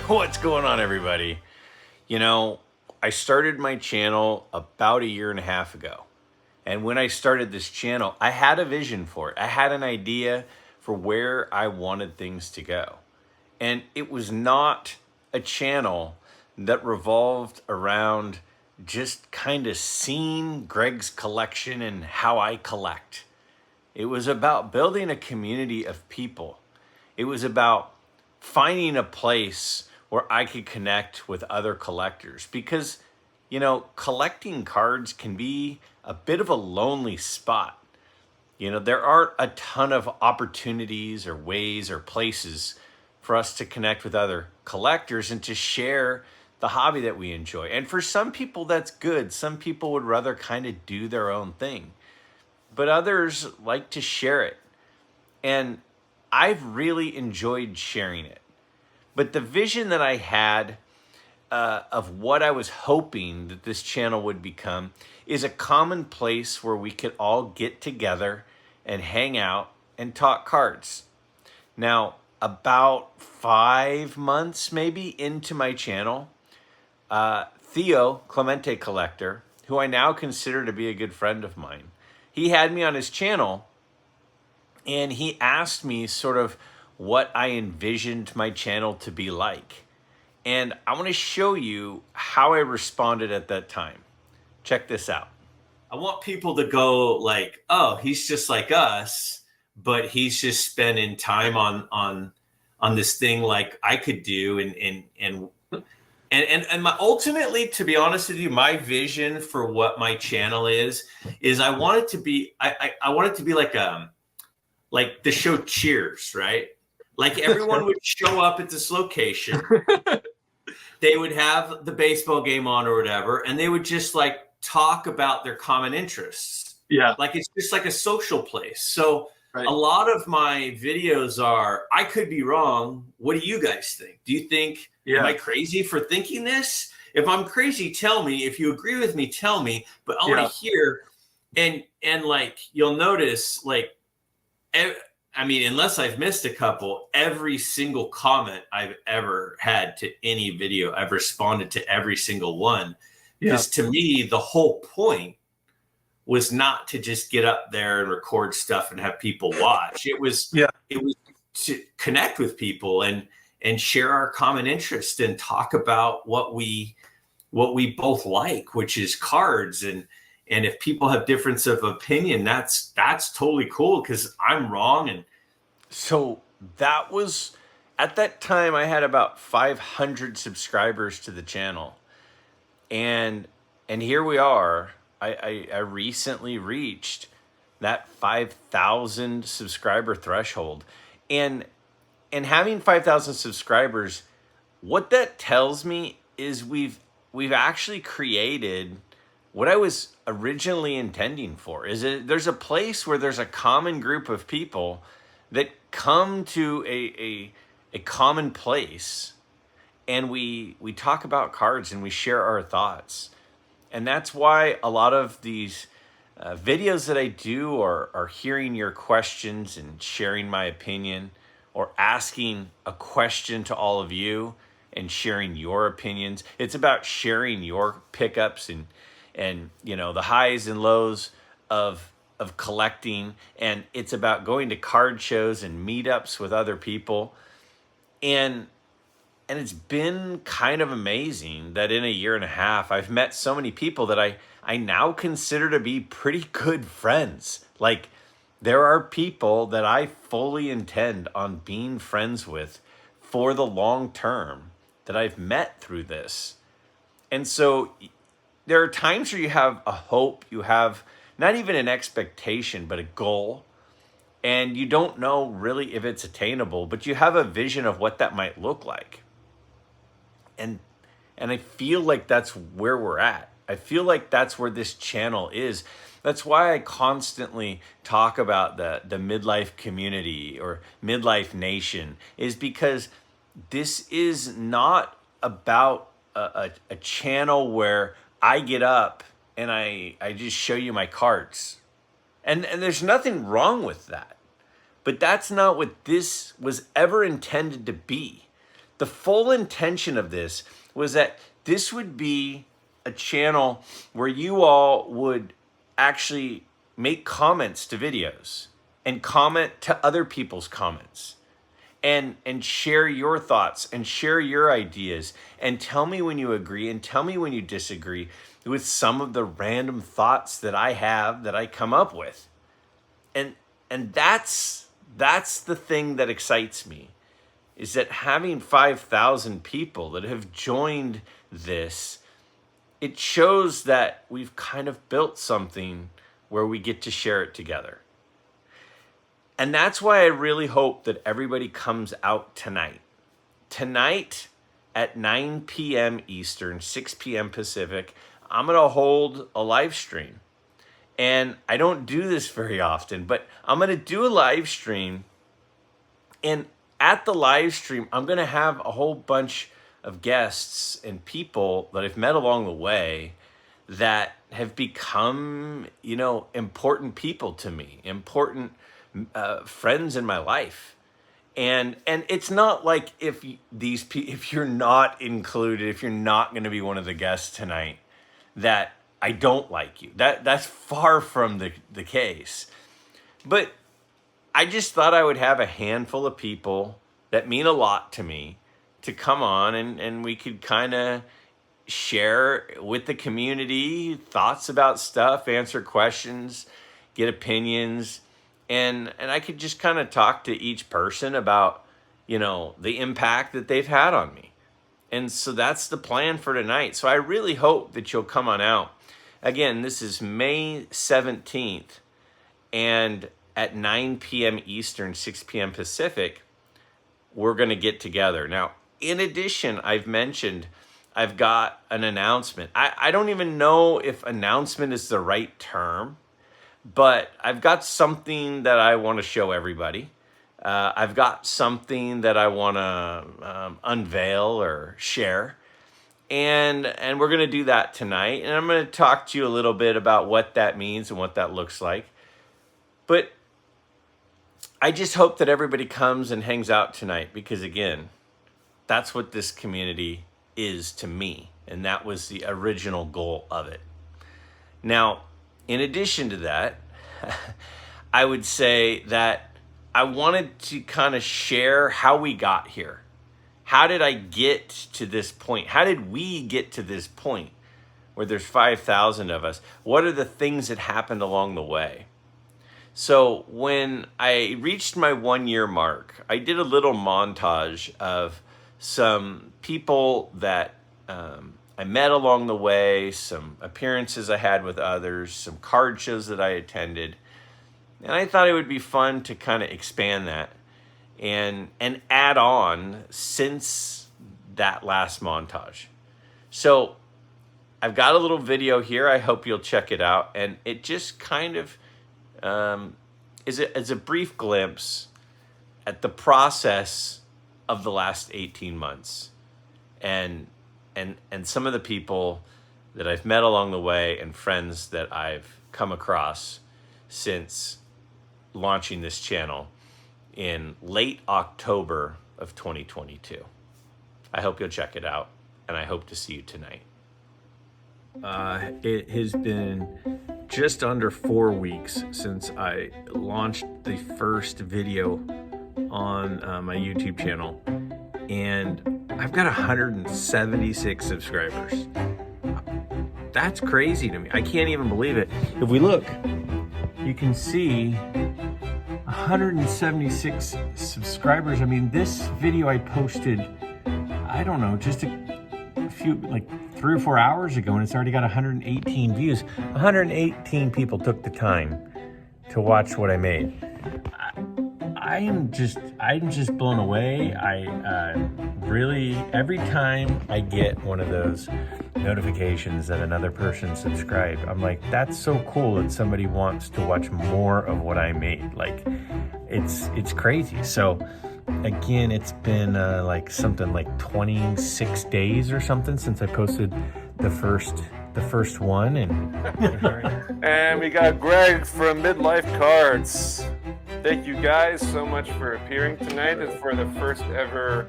What's going on, everybody? You know, I started my channel about a year and a half ago. And when I started this channel, I had a vision for it. I had an idea for where I wanted things to go. And it was not a channel that revolved around just kind of seeing Greg's collection and how I collect. It was about building a community of people. It was about finding a place where I could connect with other collectors because, collecting cards can be a bit of a lonely spot. There aren't a ton of opportunities or ways or places for us to connect with other collectors and to share the hobby that we enjoy. And for some people, that's good. Some people would rather kind of do their own thing, but others like to share it. And I've really enjoyed sharing it. But the vision that I had of what I was hoping that this channel would become is a common place where we could all get together and hang out and talk cards. Now, about 5 months maybe into my channel, Theo, Clemente Collector, who I now consider to be a good friend of mine, he had me on his channel and he asked me sort of what I envisioned my channel to be like. And I want to show you how I responded at that time. Check this out. I want people to go like, oh, he's just like us, but he's just spending time on this thing like I could do. And my, ultimately, to be honest with you, my vision for what my channel is I want it to be, I want it to be like the show Cheers, right? Like everyone would show up at this location. They would have the baseball game on or whatever, and they would just like talk about their common interests. Yeah. Like it's just like a social place. So right. A lot of my videos are, I could be wrong. What do you guys think? Do you think, am I crazy for thinking this? If I'm crazy, tell me. If you agree with me, tell me. But I want to hear, and like, you'll notice like, I mean, unless I've missed a couple, every single comment I've ever had to any video, I've responded to every single one. Because to me, the whole point was not to just get up there and record stuff and have people watch. It was to connect with people and share our common interest and talk about what we both like, which is cards. And if people have difference of opinion, that's totally cool because I'm wrong. And so that was, at that time, I had about 500 subscribers to the channel. And here we are. I recently reached that 5,000 subscriber threshold. And having 5,000 subscribers, what that tells me is we've actually created what I was originally intending for. There's a place where there's a common group of people that come to a common place, and we talk about cards and we share our thoughts. And that's why a lot of these videos that I do are hearing your questions and sharing my opinion, or asking a question to all of you and sharing your opinions. It's about sharing your pickups and the highs and lows of collecting. And it's about going to card shows and meetups with other people. And it's been kind of amazing that in a year and a half, I've met so many people that I now consider to be pretty good friends. Like, there are people that I fully intend on being friends with for the long term that I've met through this. And so there are times where you have a hope, you have not even an expectation, but a goal, and you don't know really if it's attainable, but you have a vision of what that might look like. And I feel like that's where we're at. I feel like that's where this channel is. That's why I constantly talk about the midlife community or midlife nation, is because this is not about a channel where I get up and I just show you my cards. And there's nothing wrong with that. But that's not what this was ever intended to be. the full intention of this was that this would be a channel where you all would actually make comments to videos and comment to other people's comments and share your thoughts and share your ideas and tell me when you agree and tell me when you disagree with some of the random thoughts that I have that I come up with. And that's the thing that excites me, is that having 5,000 people that have joined this, it shows that we've kind of built something where we get to share it together. And that's why I really hope that everybody comes out tonight. Tonight at 9 p.m. Eastern, 6 p.m. Pacific, I'm going to hold a live stream. And I don't do this very often, but I'm going to do a live stream. And at the live stream, I'm going to have a whole bunch of guests and people that I've met along the way that have become, important people to me, important friends in my life. And it's not like if you're not included, if you're not going to be one of the guests tonight, that I don't like you. That's far from the case. But I just thought I would have a handful of people that mean a lot to me to come on and we could kind of share with the community thoughts about stuff, answer questions, get opinions, and I could just kind of talk to each person about, the impact that they've had on me. And so that's the plan for tonight. So I really hope that you'll come on out. Again, this is May 17th, and at 9 p.m. Eastern, 6 p.m. Pacific, we're going to get together. Now, in addition, I've mentioned I've got an announcement. I don't even know if announcement is the right term, but I've got something that I want to show everybody. I've got something that I want to unveil or share. And we're going to do that tonight. And I'm going to talk to you a little bit about what that means and what that looks like. But I just hope that everybody comes and hangs out tonight because, again, that's what this community is to me. And that was the original goal of it. Now, in addition to that, I would say that I wanted to kind of share how we got here. How did I get to this point? How did we get to this point where there's 5,000 of us? What are the things that happened along the way? So when I reached my 1-year mark, I did a little montage of some people that I met along the way, some appearances I had with others, some card shows that I attended. And I thought it would be fun to kind of expand that and add on since that last montage. So I've got a little video here. I hope you'll check it out. And it just kind of is a brief glimpse at the process of the last 18 months and some of the people that I've met along the way and friends that I've come across since launching this channel in late October of 2022. I hope you'll check it out, and I hope to see you tonight. It has been just under 4 weeks since I launched the first video on my YouTube channel, and I've got 176 subscribers. That's crazy to me. I can't even believe it. If we look, you can see 176 subscribers. I mean, this video I posted, I don't know, just a few, like 3 or 4 hours ago, and it's already got 118 views. 118 people took the time to watch what I made. I'm just blown away. I really, every time I get one of those notifications that another person subscribed, I'm like, that's so cool that somebody wants to watch more of what I made. Like, it's crazy. So again, it's been like something like 26 days or something since I posted the first one, and we got Greg from Midlife Cards. Thank you guys so much for appearing tonight and for the first ever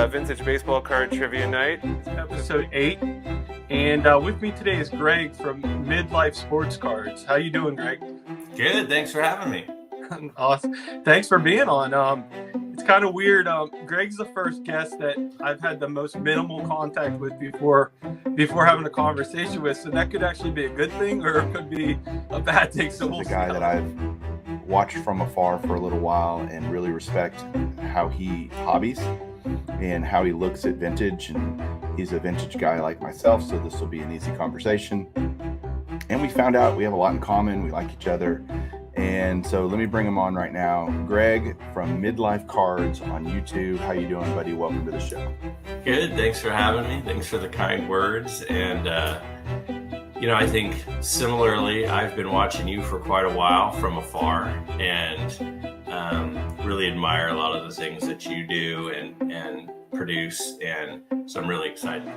Vintage Baseball Card Trivia Night. Episode 8. And with me today is Greg from Midlife Sports Cards. How you doing, Greg? Good. Thanks for having me. Awesome. Thanks for being on. It's kind of weird. Greg's the first guest that I've had the most minimal contact with before having a conversation with. So that could actually be a good thing, or it could be a bad thing. So He's a guy that I've watched from afar for a little while and really respect how he hobbies and how he looks at vintage. And he's a vintage guy like myself, so this will be an easy conversation. And we found out we have a lot in common. We like each other. And so let me bring him on right now. Greg from Midlife Cards on YouTube. How you doing, buddy? Welcome to the show. Good. Thanks for having me. Thanks for the kind words. And, I think similarly, I've been watching you for quite a while from afar and really admire a lot of the things that you do and produce. And so I'm really excited.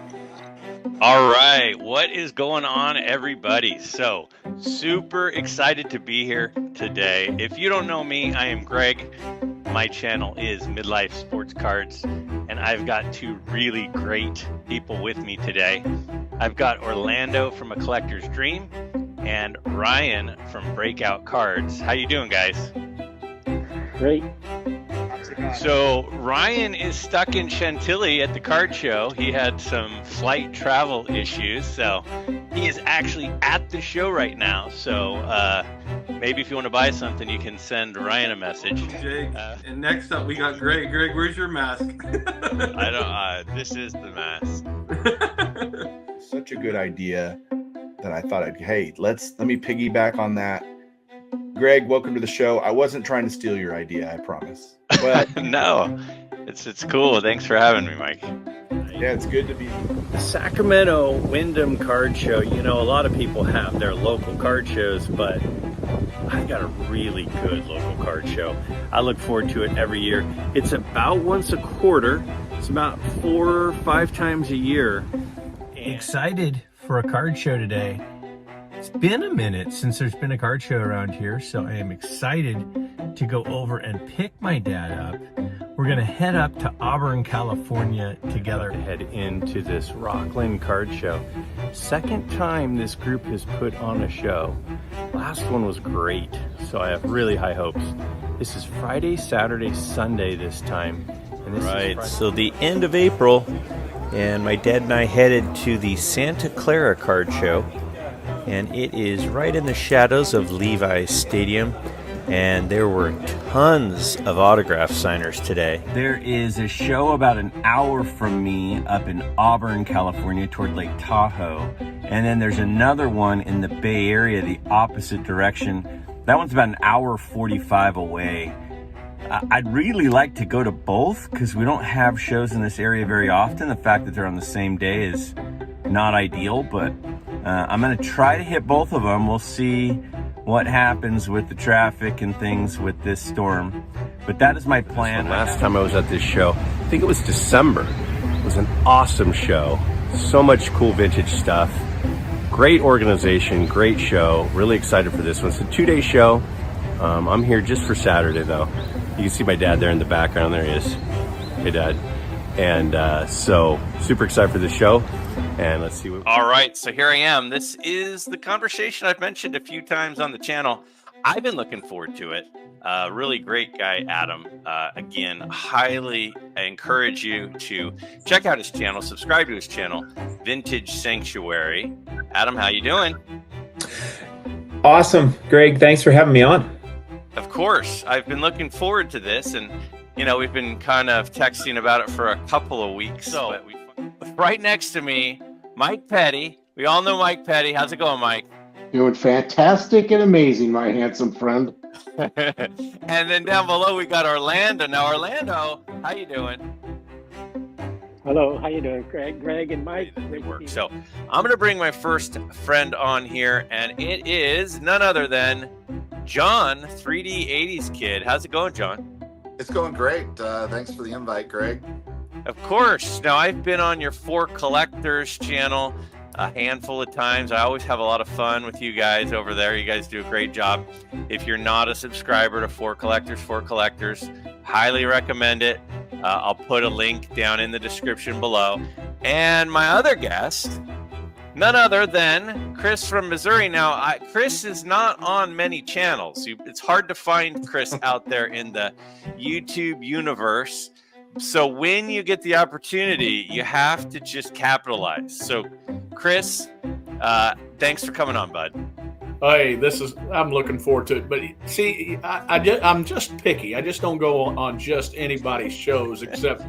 All right, what is going on, everybody? So, super excited to be here today. If you don't know me, I am Greg. My channel is Midlife Sports Cards, and I've got two really great people with me today. I've got Orlando from A Collector's Dream and Ryan from Breakout Cards. How you doing, guys? Great. So Ryan is stuck in Chantilly at the card show. He had some flight travel issues, so he is actually at the show right now. So maybe if you want to buy something, you can send Ryan a message. Jake. And next up, we got Greg. Greg, where's your mask? This is the mask. Such a good idea that I thought let me piggyback on that. Greg, welcome to the show. I wasn't trying to steal your idea, I promise. But no, it's cool. Thanks for having me, Mike. Yeah, it's good to be. The Sacramento Wyndham Card Show. A lot of people have their local card shows, but I've got a really good local card show. I look forward to it every year. It's about once a quarter. It's about 4 or 5 times a year. Excited for a card show today. It's been a minute since there's been a card show around here, so I am excited to go over and pick my dad up. We're going to head up to Auburn, California together to head into this Rockland card show. Second time this group has put on a show. Last one was great, so I have really high hopes. This is Friday, Saturday, Sunday this time. And this right, so the end of April, and my dad and I headed to the Santa Clara card show. And it is right in the shadows of Levi's Stadium, and there were tons of autograph signers today. There is a show about an hour from me up in Auburn, California, toward Lake Tahoe, and then there's another one in the Bay Area, the opposite direction. That one's about an hour 45 away. I'd really like to go to both because we don't have shows in this area very often. The fact that they're on the same day is not ideal, but I'm going to try to hit both of them. We'll see what happens with the traffic and things with this storm. But that is my plan. Last time I was at this show, I think it was December. It was an awesome show. So much cool vintage stuff. Great organization, great show. Really excited for this one. It's a 2-day show. I'm here just for Saturday, though. You can see my dad there in the background. There he is. Hey, Dad. And so super excited for this show. And let's see what. All right, so here I am. This is the conversation I've mentioned a few times on the channel. I've been looking forward to it. Really great guy, Adam. Again, highly encourage you to check out his channel, subscribe to his channel, Vintage Sanctuary. Adam, how you doing? Awesome, Greg. Thanks for having me on. Of course, I've been looking forward to this, and we've been kind of texting about it for a couple of weeks. So right next to me, Mike Petty. We all know Mike Petty. How's it going, Mike? Doing fantastic and amazing, my handsome friend. And then down below, we got Orlando. Now, Orlando, how you doing? Hello, how you doing, Greg and Mike? Great work. So I'm going to bring my first friend on here, and it is none other than John, 3D 80s Kid. How's it going, John? It's going great. Thanks for the invite, Greg. Of course. Now, I've been on your For Collectors channel a handful of times. I always have a lot of fun with you guys over there. You guys do a great job. If you're not a subscriber to For Collectors, highly recommend it. I'll put a link down in the description below. And my other guest, none other than Chris from Missouri. Now, Chris is not on many channels. It's hard to find Chris out there in the YouTube universe. So when you get the opportunity, you have to just capitalize. So, Chris, thanks for coming on, bud. Hey, I'm looking forward to it. But see, I'm just picky. I just don't go on just anybody's shows except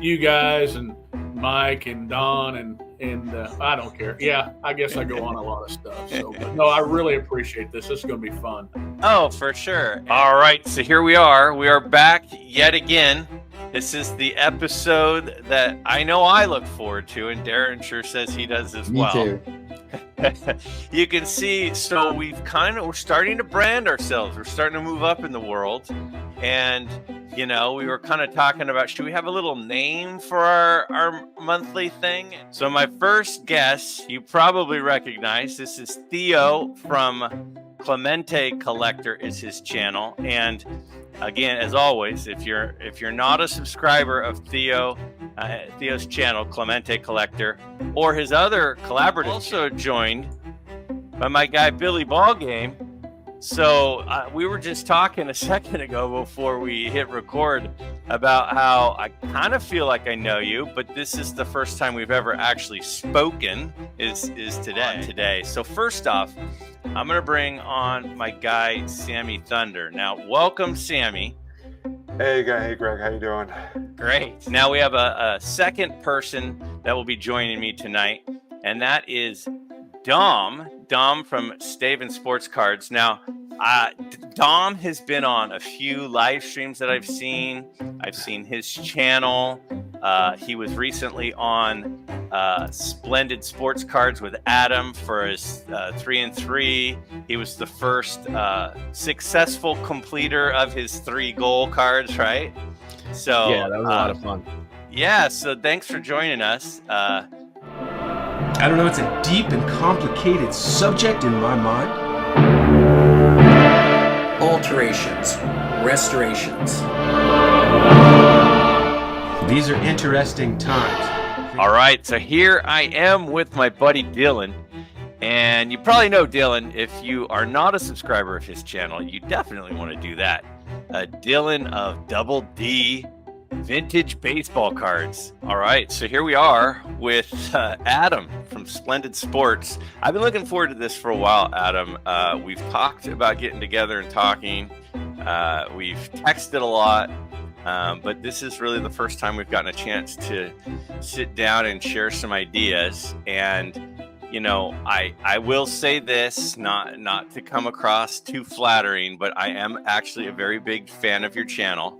you guys and Mike and Don and I don't care. Yeah, I guess I go on a lot of stuff. So, but no, I really appreciate this. This is going to be fun. Oh, for sure. All right, so here we are. We are back yet again. This is the episode that I know I look forward to, and Darren sure says he does as well. Me too. You can see, so we're starting to brand ourselves. We're starting to move up in the world. And, we were kind of talking about, should we have a little name for our monthly thing? So my first guest, you probably recognize, this is Theo from Clemente Collector is his channel. And again, as always, if you're not a subscriber of Theo's channel, Clemente Collector, or his other collaborative, also joined by my guy Billy Ballgame. So we were just talking a second ago before we hit record about how I kind of feel like I know you, but this is the first time we've ever actually spoken is today. So first off, I'm going to bring on my guy, Sammy Thunder. Now, welcome, Sammy. Hey, Greg. How you doing? Great. Now we have a second person that will be joining me tonight, and that is Dom from Staven Sports Cards. Now, Dom has been on a few live streams that I've seen. I've seen his channel. He was recently on Splendid Sports Cards with Adam for his 3-3. He was the first successful completer of his 3 goal cards, right? So yeah, that was a lot of fun. Yeah, so thanks for joining us. I don't know, it's a deep and complicated subject in my mind. Alterations, restorations. These are interesting times. All right, so here I am with my buddy Dylan. And you probably know Dylan. If you are not a subscriber of his channel, you definitely want to do that. Dylan of Double D Vintage Baseball Cards. All right, so here we are with Adam from Splendid Sports. I've been looking forward to this for a while, Adam. We've talked about getting together and talking. We've texted a lot, but this is really the first time we've gotten a chance to sit down and share some ideas. And I will say this, not to come across too flattering, but I am actually a very big fan of your channel.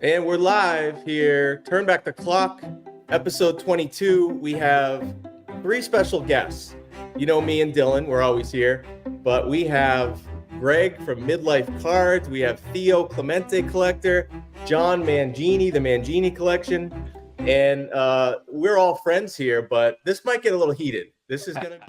And we're live here. Turn back the clock. Episode 22. We have 3 special guests. You know me and Dylan, we're always here. But we have Greg from Midlife Cards. We have Theo Clemente Collector, John Mangini, the Mangini Collection. And we're all friends here, but this might get a little heated. This is going to